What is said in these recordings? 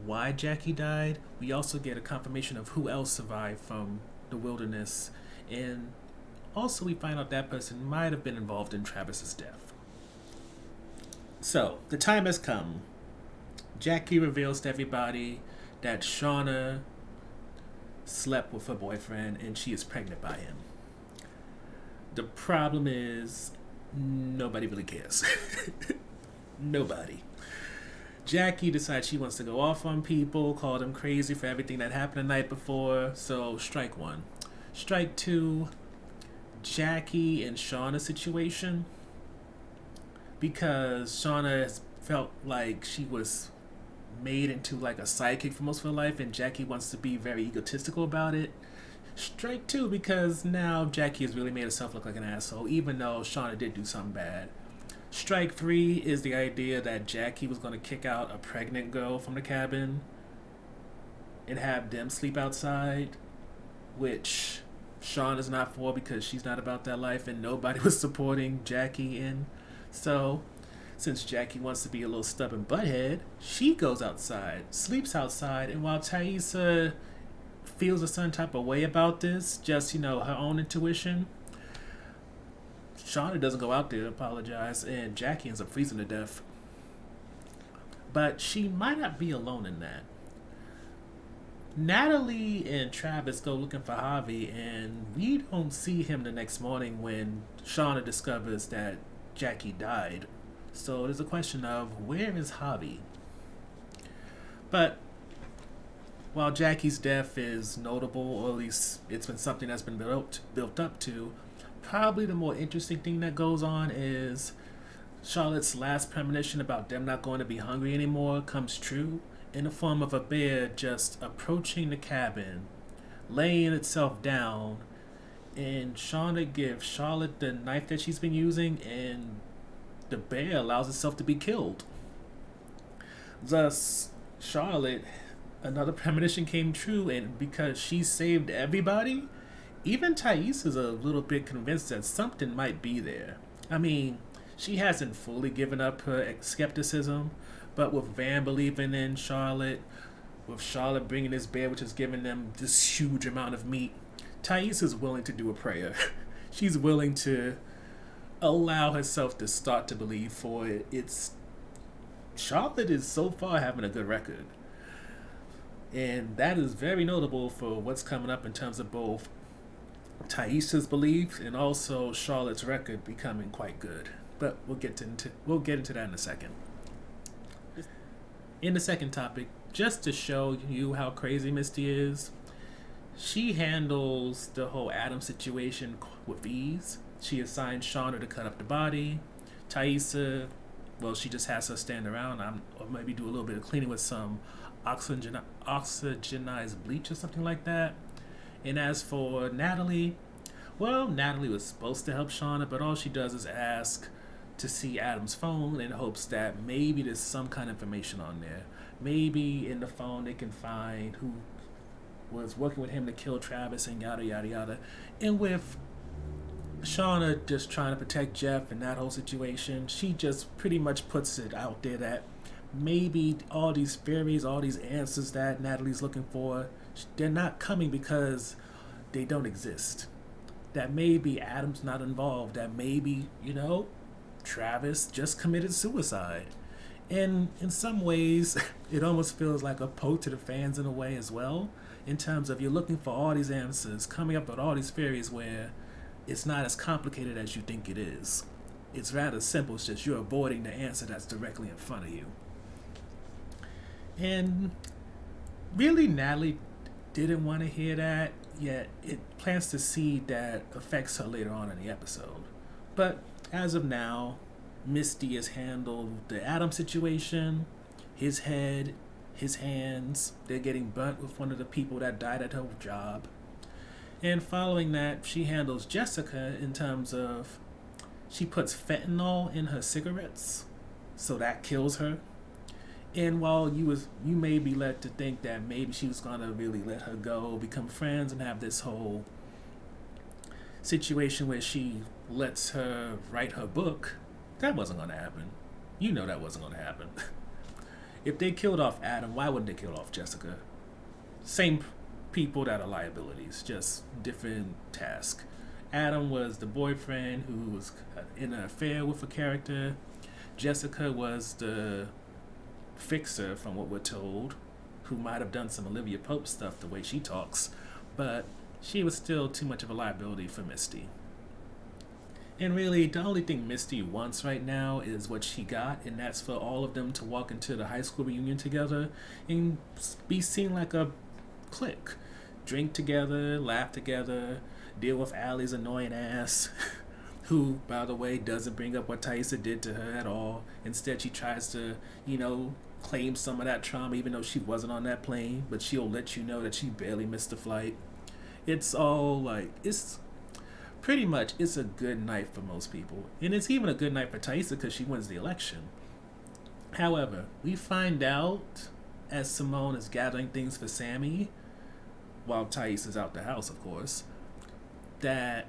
why Jackie died. We also get a confirmation of who else survived from the wilderness, and also we find out that person might have been involved in Travis's death. So the time has come. Jackie reveals to everybody that Shauna slept with her boyfriend and she is pregnant by him. The problem is nobody really cares. Nobody. Jackie decides she wants to go off on people, call them crazy for everything that happened the night before. So, strike one. Strike two, Jackie and Shauna's situation. Because Shauna has felt like she was made into like a sidekick for most of her life, and Jackie wants to be very egotistical about it. Strike two, because now Jackie has really made herself look like an asshole, even though Shauna did do something bad. Strike three is the idea that Jackie was going to kick out a pregnant girl from the cabin and have them sleep outside, which Shawn is not for because she's not about that life and nobody was supporting Jackie in. So, since Jackie wants to be a little stubborn butthead, she goes outside, sleeps outside, and while Taissa feels a certain type of way about this, just, her own intuition, Shauna doesn't go out there to apologize, and Jackie ends up freezing to death. But she might not be alone in that. Natalie and Travis go looking for Javi, and we don't see him the next morning when Shauna discovers that Jackie died. So there's a question of, where is Javi? But while Jackie's death is notable, or at least it's been something that's been built up to, probably the more interesting thing that goes on is Charlotte's last premonition about them not going to be hungry anymore comes true in the form of a bear just approaching the cabin, laying itself down, and Shauna gives Charlotte the knife that she's been using, and the bear allows itself to be killed. Thus, Charlotte, another premonition came true, and because she saved everybody, even Taissa is a little bit convinced that something might be there. I mean, she hasn't fully given up her skepticism, but with Van believing in Charlotte, with Charlotte bringing this bear which has given them this huge amount of meat, Taissa is willing to do a prayer. She's willing to allow herself to start to believe for it. Charlotte is so far having a good record. And that is very notable for what's coming up in terms of both Taissa's belief and also Charlotte's record becoming quite good. But we'll get into that in a second. In the second topic, just to show you how crazy Misty is, she handles the whole Adam situation with ease. She assigns Shauna to cut up the body. Taissa, well, she just has her stand around or maybe do a little bit of cleaning with some oxygenized bleach or something like that. And as for Natalie, well, Natalie was supposed to help Shauna, but all she does is ask to see Adam's phone in hopes that maybe there's some kind of information on there. Maybe in the phone they can find who was working with him to kill Travis and yada yada yada. And with Shauna just trying to protect Jeff and that whole situation, she just pretty much puts it out there that maybe all these theories, all these answers that Natalie's looking for, they're not coming because they don't exist. That maybe Adam's not involved. That maybe, Travis just committed suicide. And in some ways, it almost feels like a poke to the fans in a way as well, in terms of you're looking for all these answers, coming up with all these theories where it's not as complicated as you think it is. It's rather simple, it's just you're avoiding the answer that's directly in front of you. And really, Natalie didn't want to hear that, yet it plants the seed that affects her later on in the episode. But as of now, Misty has handled the Adam situation, his head, his hands. They're getting burnt with one of the people that died at her job. And following that, she handles Jessica in terms of she puts fentanyl in her cigarettes, so that kills her. And while you may be led to think that maybe she was gonna really let her go, become friends, and have this whole situation where she lets her write her book, that wasn't gonna happen. That wasn't gonna happen. If they killed off Adam, why wouldn't they kill off Jessica? Same people that are liabilities, just different task. Adam was the boyfriend who was in an affair with a character. Jessica was the fixer, from what we're told, who might have done some Olivia Pope stuff the way she talks, but she was still too much of a liability for Misty. And really, the only thing Misty wants right now is what she got, and that's for all of them to walk into the high school reunion together and be seen like a clique. Drink together, laugh together, deal with Allie's annoying ass, who, by the way, doesn't bring up what Taissa did to her at all. Instead, she tries to, claim some of that trauma, even though she wasn't on that plane, but she'll let you know that she barely missed the flight. It's all it's pretty much, it's a good night for most people. And it's even a good night for Taissa because she wins the election. However, we find out as Simone is gathering things for Sammy, while Taissa is out the house, of course, that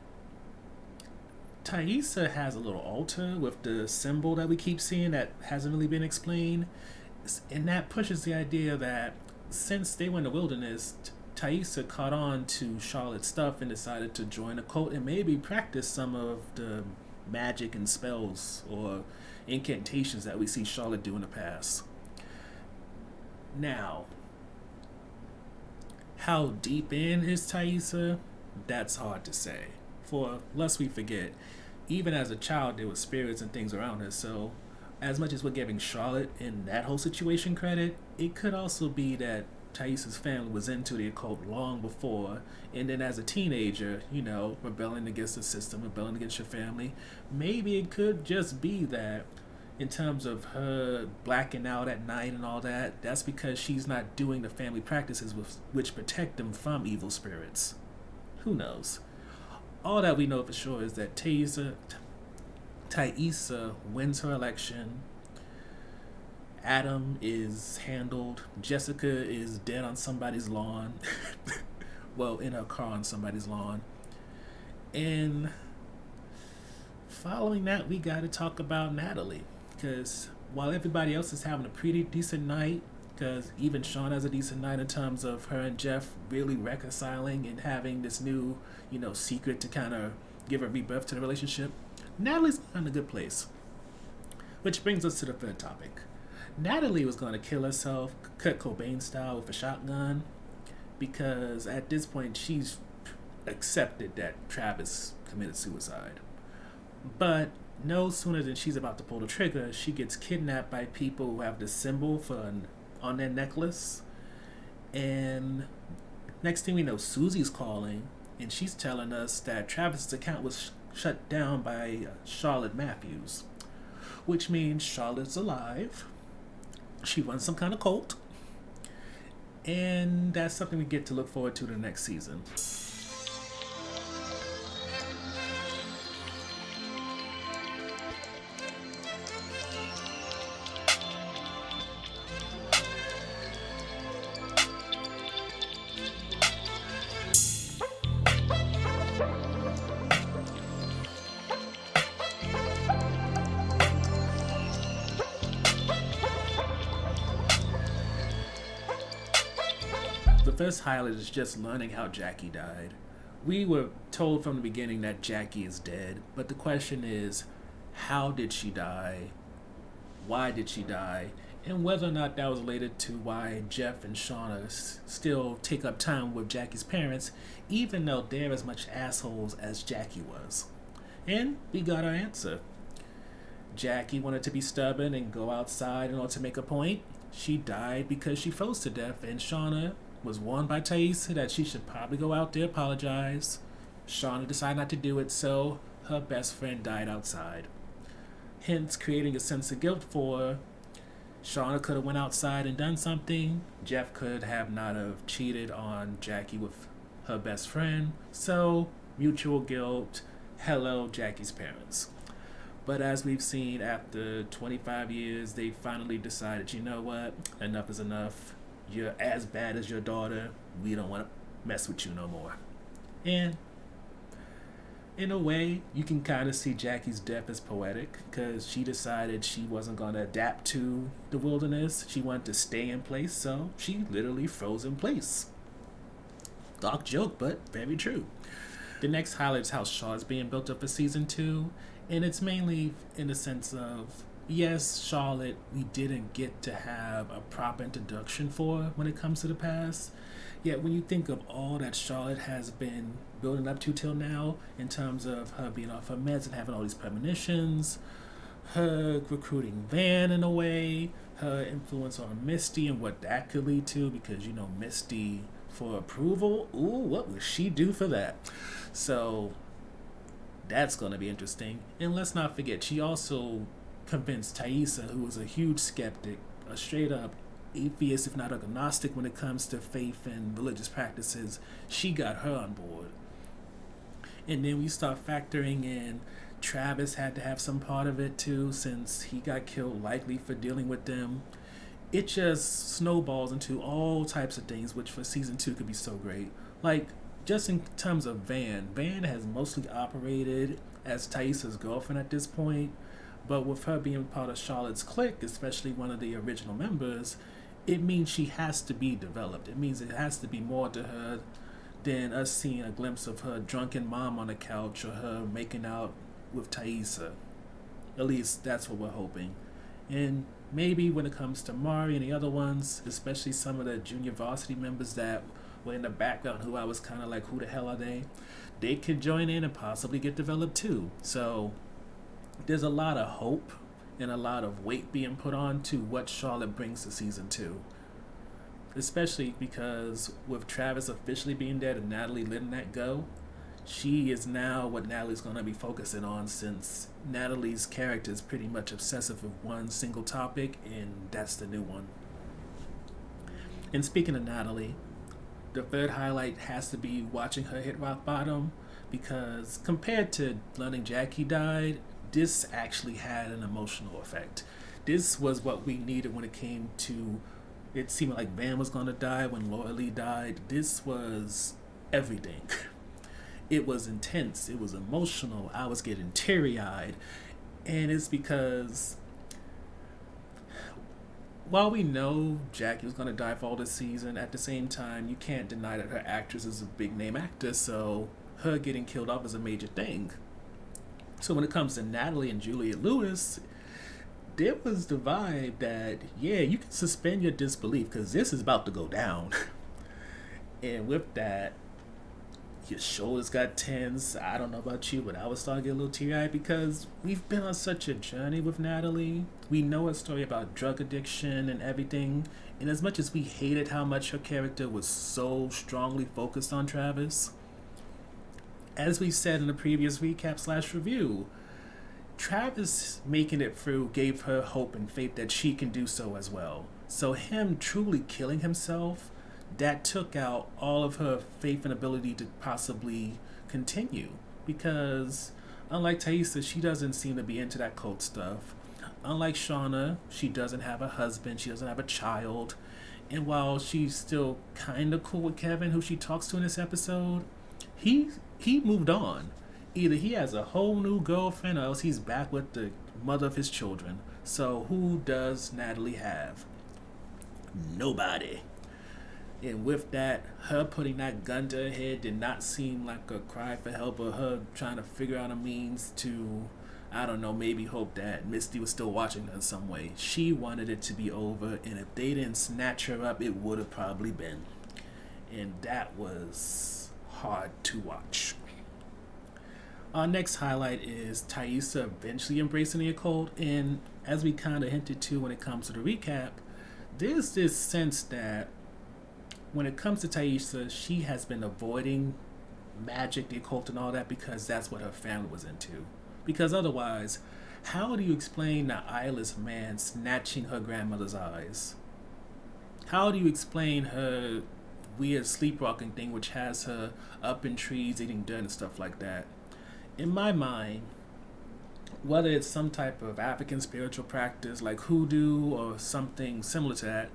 Taissa has a little altar with the symbol that we keep seeing that hasn't really been explained. And that pushes the idea that since they were in the wilderness, Taissa caught on to Charlotte's stuff and decided to join Occult and maybe practice some of the magic and spells or incantations that we see Charlotte do in the past. Now, how deep in is Taissa? That's hard to say. For lest we forget, even as a child, there were spirits and things around her, so as much as we're giving Charlotte in that whole situation credit, it could also be that Taissa's family was into the occult long before, and then as a teenager, rebelling against the system, rebelling against your family, maybe it could just be that in terms of her blacking out at night and all that, that's because she's not doing the family practices which protect them from evil spirits. Who knows? All that we know for sure is that Taissa wins her election. Adam is handled. Jessica is dead on somebody's lawn. Well, in her car on somebody's lawn. And following that, we got to talk about Natalie. Because while everybody else is having a pretty decent night, because even Shauna has a decent night in terms of her and Jeff really reconciling and having this new, secret to kind of give a rebirth to the relationship, Natalie's in a good place. Which brings us to the third topic. Natalie was going to kill herself, Kurt Cobain style, with a shotgun, because at this point she's accepted that Travis committed suicide. But no sooner than she's about to pull the trigger, she gets kidnapped by people who have the symbol on their necklace. And next thing we know, Susie's calling, and she's telling us that Travis's account was shut down by Charlotte Matthews, which means Charlotte's alive. She runs some kind of cult, and that's something we get to look forward to the next season. The first highlight is just learning how Jackie died. We were told from the beginning that Jackie is dead, but the question is, how did she die? Why did she die? And whether or not that was related to why Jeff and Shauna still take up time with Jackie's parents, even though they're as much assholes as Jackie was. And we got our answer. Jackie wanted to be stubborn and go outside in order to make a point. She died because she froze to death, and Shauna was warned by Taissa that she should probably go out there, apologize. Shauna decided not to do it, so her best friend died outside. Hence, creating a sense of guilt for her. Shauna could have went outside and done something. Jeff could have not have cheated on Jackie with her best friend. So, mutual guilt. Hello, Jackie's parents. But as we've seen, after 25 years, they finally decided, you know what? Enough is enough. You're as bad as your daughter. We don't want to mess with you no more. And In a way, you can kind of see Jackie's death as poetic because she decided she wasn't going to adapt to the wilderness. She wanted to stay in place, so she literally froze in place. Dark joke, but very true. The next highlight is how Shaw is being built up for season 2, and it's mainly in the sense of yes, Charlotte, we didn't get to have a proper introduction for when it comes to the past. Yet when you think of all that Charlotte has been building up to till now, in terms of her being off her meds and having all these premonitions, her recruiting Van in a way, her influence on Misty and what that could lead to, because you know Misty for approval, ooh, what would she do for that? So that's going to be interesting. And let's not forget, she also convinced Taissa, who was a huge skeptic, a straight up atheist, if not agnostic, when it comes to faith and religious practices. She got her on board. And then we start factoring in Travis had to have some part of it too, since he got killed likely for dealing with them. It just snowballs into all types of things, which for season 2 could be so great. Like, just in terms of Van has mostly operated as Taissa's girlfriend at this point, but with her being part of Charlotte's clique, especially one of the original members, it means she has to be developed. It means it has to be more to her than us seeing a glimpse of her drunken mom on the couch or her making out with Taissa. At least that's what we're hoping. And maybe when it comes to Mari and the other ones, especially some of the junior varsity members that were in the background who I was kind of like, who the hell are they? They could join in and possibly get developed too. So there's a lot of hope and a lot of weight being put on to what Charlotte brings to season 2. Especially because with Travis officially being dead and Natalie letting that go, she is now what Natalie's going to be focusing on, since Natalie's character is pretty much obsessive with one single topic, and that's the new one. And speaking of Natalie, the third highlight has to be watching her hit rock bottom, because compared to learning Jackie died, this actually had an emotional effect. This was what we needed when it came to it seemed like Van was going to die when Laura Lee died. This was everything. It was intense. It was emotional. I was getting teary-eyed. And it's because while we know Jackie was going to die for all this season, at the same time, you can't deny that her actress is a big-name actor, so her getting killed off is a major thing. So when it comes to Natalie and Juliette Lewis, there was the vibe that, yeah, you can suspend your disbelief because this is about to go down. And with that, your shoulders got tense. I don't know about you, but I was starting to get a little teary-eyed because we've been on such a journey with Natalie. We know her story about drug addiction and everything. And as much as we hated how much her character was so strongly focused on Travis, as we said in the previous recap/review, Travis making it through gave her hope and faith that she can do so as well. So him truly killing himself, that took out all of her faith and ability to possibly continue. Because unlike Taissa, she doesn't seem to be into that cult stuff. Unlike Shauna, she doesn't have a husband, she doesn't have a child. And while she's still kind of cool with Kevin, who she talks to in this episode, he moved on. Either he has a whole new girlfriend or else he's back with the mother of his children. So who does Natalie have? Nobody. And with that, her putting that gun to her head did not seem like a cry for help, or her trying to figure out a means to, I don't know, maybe hope that Misty was still watching her in some way. She wanted it to be over, and if they didn't snatch her up, it would have probably been. And that was hard to watch. Our next highlight is Taissa eventually embracing the occult, and as we kind of hinted to when it comes to the recap, there's this sense that when it comes to Taissa, she has been avoiding magic, the occult, and all that because that's what her family was into. Because otherwise, how do you explain the eyeless man snatching her grandmother's eyes? How do you explain her weird sleepwalking thing which has her up in trees eating dirt and stuff like that? In my mind, whether it's some type of African spiritual practice like hoodoo or something similar to that,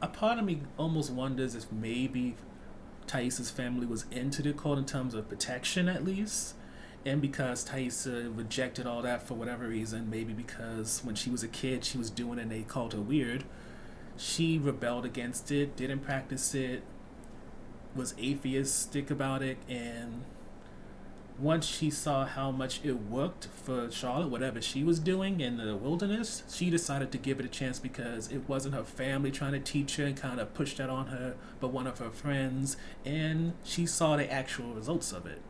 a part of me almost wonders if maybe Taissa's family was into the occult in terms of protection at least, And because Taissa rejected all that for whatever reason, maybe because when she was a kid she was doing it and they called her weird, she rebelled against it, didn't practice it, was atheistic about it, and once she saw how much it worked for Charlotte, whatever she was doing in the wilderness, she decided to give it a chance because it wasn't her family trying to teach her and kind of push that on her, but one of her friends, and she saw the actual results of it.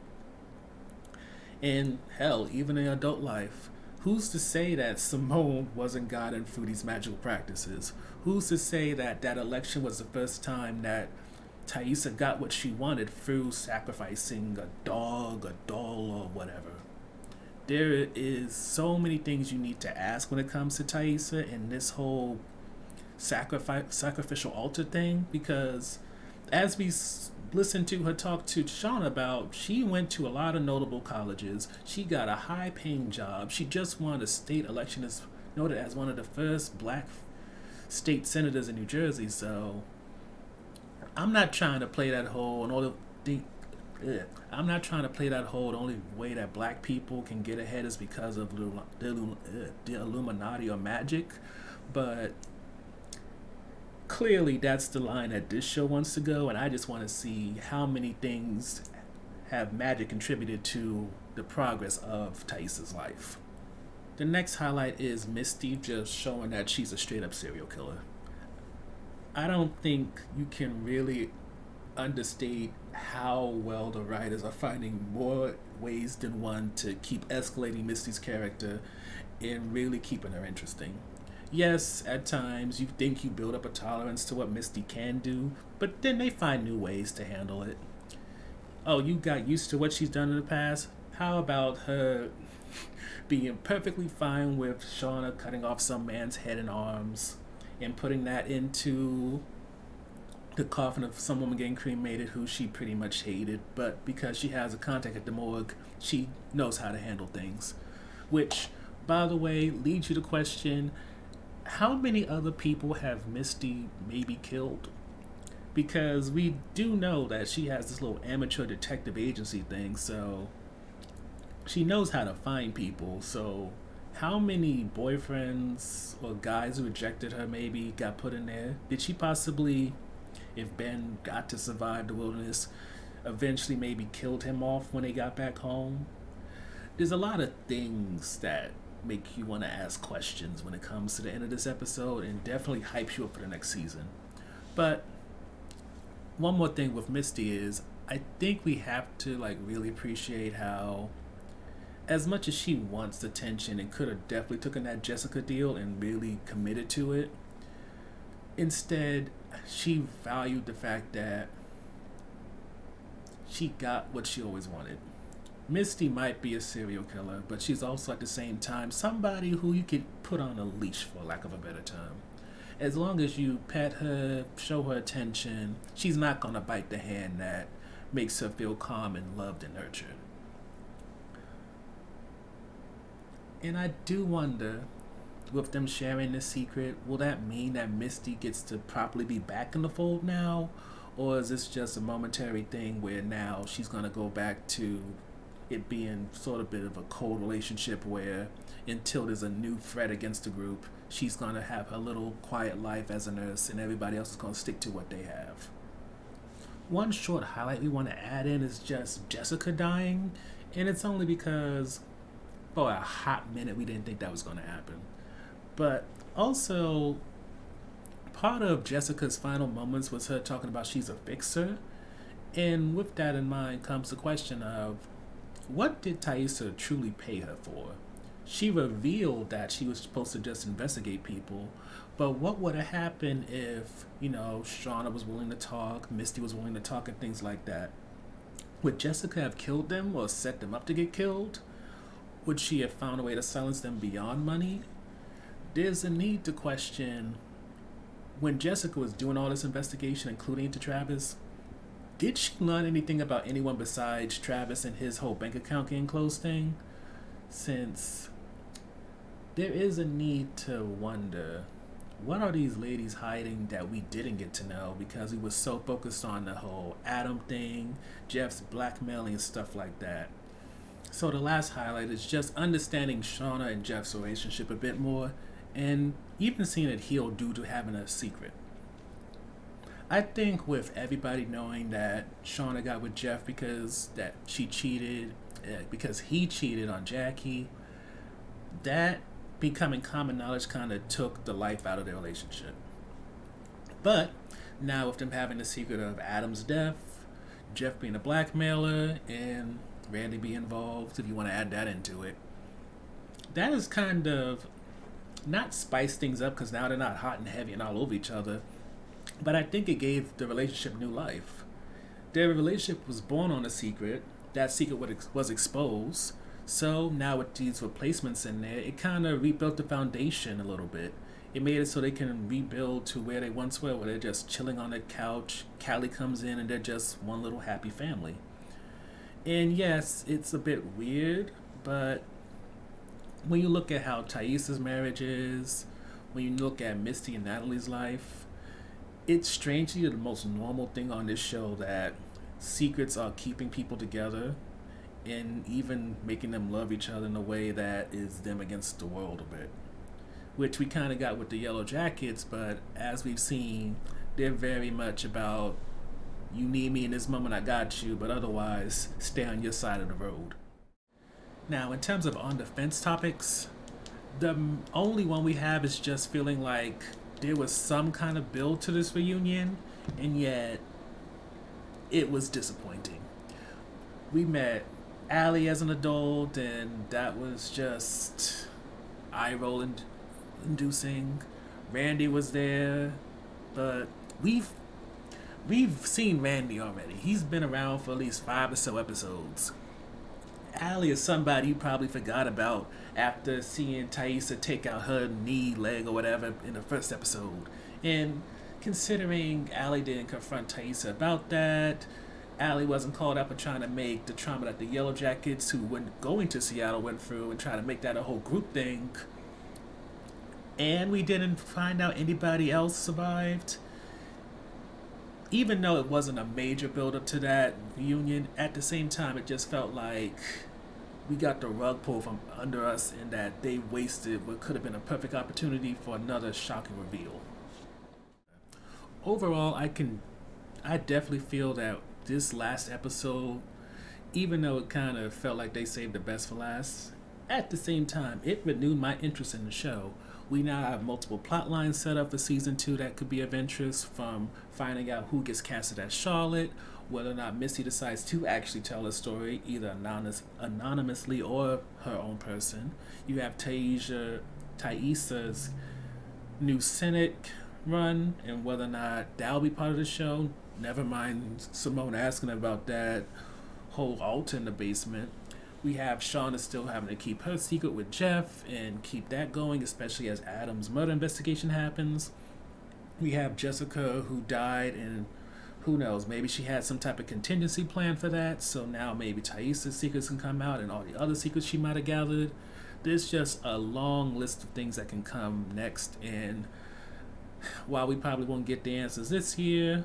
And hell, even in adult life, who's to say that Simone wasn't guided through these magical practices? Who's to say that that election was the first time that Taissa got what she wanted through sacrificing a dog, a doll, or whatever? There is so many things you need to ask when it comes to Taissa and this whole sacrificial altar thing, because as we listen to her talk to Shauna about, she went to a lot of notable colleges. She got a high-paying job. She just won a state election as noted as one of the first black state senators in New Jersey. So I'm not trying to play that whole and all the I'm not trying to play that whole the only way that black people can get ahead is because of the Illuminati or magic, but clearly that's the line that this show wants to go, and I just want to see how many things have magic contributed to the progress of Taissa's life. The next highlight is Misty just showing that she's a straight up serial killer. I don't think you can really understate how well the writers are finding more ways than one to keep escalating Misty's character and really keeping her interesting. Yes, at times you think you build up a tolerance to what Misty can do, but then they find new ways to handle it. Oh, you got used to what she's done in the past? How about her being perfectly fine with Shauna cutting off some man's head and arms and putting that into the coffin of some woman getting cremated who she pretty much hated, but because she has a contact at the morgue, she knows how to handle things. Which, by the way, leads you to question, how many other people have Misty maybe killed? Because we do know that she has this little amateur detective agency thing, so she knows how to find people. So how many boyfriends or guys who rejected her maybe got put in there? Did she possibly, if Ben got to survive the wilderness, eventually maybe killed him off when they got back home? There's a lot of things that make you want to ask questions when it comes to the end of this episode, and definitely hypes you up for the next season. But one more thing with Misty is, I think we have to really appreciate how, as much as she wants attention and could have definitely taken that Jessica deal and really committed to it, instead she valued the fact that she got what she always wanted. Misty might be a serial killer, but she's also at the same time somebody who you could put on a leash, for lack of a better term. As long as you pet her, show her attention, she's not going to bite the hand that makes her feel calm and loved and nurtured. And I do wonder, with them sharing this secret, will that mean that Misty gets to properly be back in the fold now? Or is this just a momentary thing where now she's going to go back to it being sort of a bit of a cold relationship where until there's a new threat against the group, she's going to have her little quiet life as a nurse and everybody else is going to stick to what they have? One short highlight we want to add in is just Jessica dying, and it's only because for a hot minute we didn't think that was going to happen. But also, part of Jessica's final moments was her talking about she's a fixer, and with that in mind comes the question of, what did Taissa truly pay her for? She revealed that she was supposed to just investigate people, but what would have happened if, Shauna was willing to talk, Misty was willing to talk, and things like that? Would Jessica have killed them or set them up to get killed? Would she have found a way to silence them beyond money? There's a need to question, when Jessica was doing all this investigation, including into Travis, did she learn anything about anyone besides Travis and his whole bank account getting closed thing? Since there is a need to wonder, what are these ladies hiding that we didn't get to know because we were so focused on the whole Adam thing, Jeff's blackmailing and stuff like that? So the last highlight is just understanding Shauna and Jeff's relationship a bit more, and even seeing it heal due to having a secret. I think with everybody knowing that Shauna got with Jeff because that she cheated, because he cheated on Jackie, that becoming common knowledge kind of took the life out of their relationship. But now with them having the secret of Adam's death, Jeff being a blackmailer, and Randy being involved, if you want to add that into it, that is kind of not spice things up because now they're not hot and heavy and all over each other, but I think it gave the relationship new life. Their relationship was born on a secret. That secret was exposed. So now with these replacements in there, it kind of rebuilt the foundation a little bit. It made it so they can rebuild to where they once were, where they're just chilling on the couch. Callie comes in and they're just one little happy family. And yes, it's a bit weird, but when you look at how Taissa's marriage is, when you look at Misty and Natalie's life, it's strangely the most normal thing on this show that secrets are keeping people together and even making them love each other in a way that is them against the world a bit. Which we kind of got with the Yellowjackets, but as we've seen, they're very much about you need me in this moment, I got you, but otherwise, stay on your side of the road. Now, in terms of on the fence topics, the only one we have is just feeling like there was some kind of build to this reunion, and yet it was disappointing. We met Allie as an adult, and that was just eye rolling inducing. Randy was there, but we've seen Randy already. He's been around for at least 5 or so episodes. Allie is somebody you probably forgot about after seeing Taissa take out her knee, leg, or whatever in the first episode. And considering Allie didn't confront Taissa about that, Allie wasn't called up for trying to make the trauma that the Yellowjackets, who went going to Seattle, went through and try to make that a whole group thing. And we didn't find out anybody else survived. Even though it wasn't a major build up to that reunion, at the same time it just felt like we got the rug pulled from under us and that they wasted what could have been a perfect opportunity for another shocking reveal. Overall, I definitely feel that this last episode, even though it kind of felt like they saved the best for last, at the same time it renewed my interest in the show. We now have multiple plot lines set up for season 2 that could be of interest, from finding out who gets casted as Charlotte, whether or not Misty decides to actually tell a story, either anonymously or her own person. You have Taissa's new Senate run, and whether or not that'll be part of the show. Never mind Simone asking about that whole altar in the basement. We have Shauna still having to keep her secret with Jeff and keep that going, especially as Adam's murder investigation happens. We have Jessica, who died, and who knows, maybe she had some type of contingency plan for that, so now maybe Taissa's secrets can come out and all the other secrets she might have gathered. There's just a long list of things that can come next, and while we probably won't get the answers this year,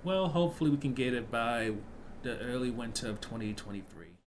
well, hopefully we can get it by the early winter of 2023.